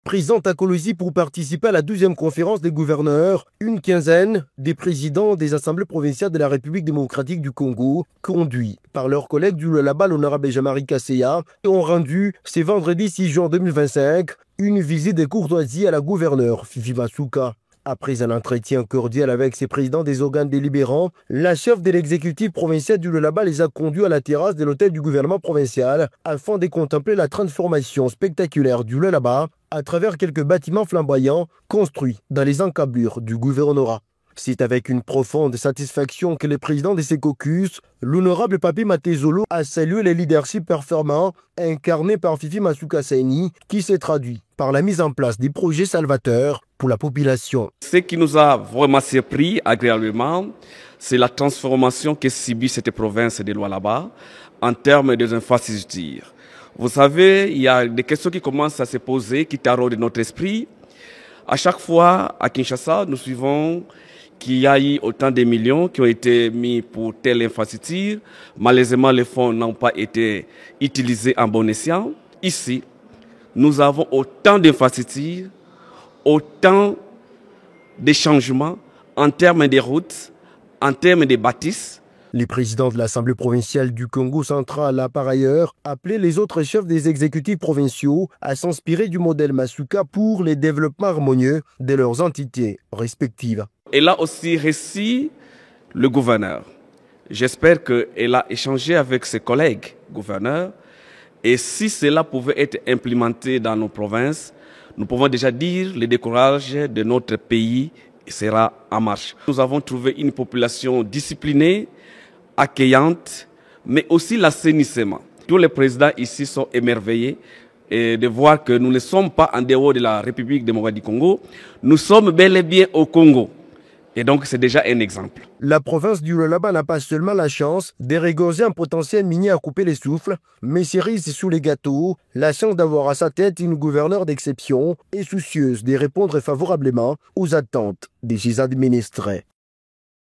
présente à Kolwezi pour participer à la 12e conférence des gouverneurs. Une quinzaine des présidents des assemblées provinciales de la République démocratique du Congo, conduits par leurs collègues du Lualaba, l'honorable Jean-Marie Kasseya, ont rendu ce vendredi 6 juin 2025 une visite de courtoisie à la gouverneure Fifi Masuka. Après un entretien cordial avec ses présidents des organes délibérants, la chef de l'exécutif provincial du Lualaba les a conduits à la terrasse de l'hôtel du gouvernement provincial afin de contempler la transformation spectaculaire du Lualaba à travers quelques bâtiments flamboyants construits dans les encablures du gouvernorat. C'est avec une profonde satisfaction que le président de ces caucus, l'honorable Papi Matezolo, a salué le leadership performant incarné par Fifi Masuka Saini, qui s'est traduit par la mise en place des projets salvateurs pour la population. Ce qui nous a vraiment surpris agréablement, c'est la transformation que subit cette province de Lualaba en termes des infrastructures. Vous savez, il y a des questions qui commencent à se poser, qui taraudent notre esprit. À chaque fois, à Kinshasa, nous suivons qu'il y a eu autant de millions qui ont été mis pour telle infrastructure. Malheureusement, les fonds n'ont pas été utilisés en bon escient. Ici, nous avons autant d'infrastructures, autant de changements en termes de routes, en termes de bâtisses. Le président de l'Assemblée provinciale du Congo central a par ailleurs appelé les autres chefs des exécutifs provinciaux à s'inspirer du modèle Masuka pour les développements harmonieux de leurs entités respectives. Elle a aussi reçu le gouverneur. J'espère qu'elle a échangé avec ses collègues gouverneurs. Et si cela pouvait être implémenté dans nos provinces, nous pouvons déjà dire que le décollage de notre pays sera en marche. Nous avons trouvé une population disciplinée, accueillante, mais aussi l'assainissement. Tous les présidents ici sont émerveillés de voir que nous ne sommes pas en dehors de la République démocratique du Congo, nous sommes bel et bien au Congo. Et donc, c'est déjà un exemple. La province du Lualaba n'a pas seulement la chance de régorger un potentiel minier à couper les souffles, mais cerise sous les gâteaux, la chance d'avoir à sa tête une gouverneure d'exception et soucieuse de répondre favorablement aux attentes de ses administrés.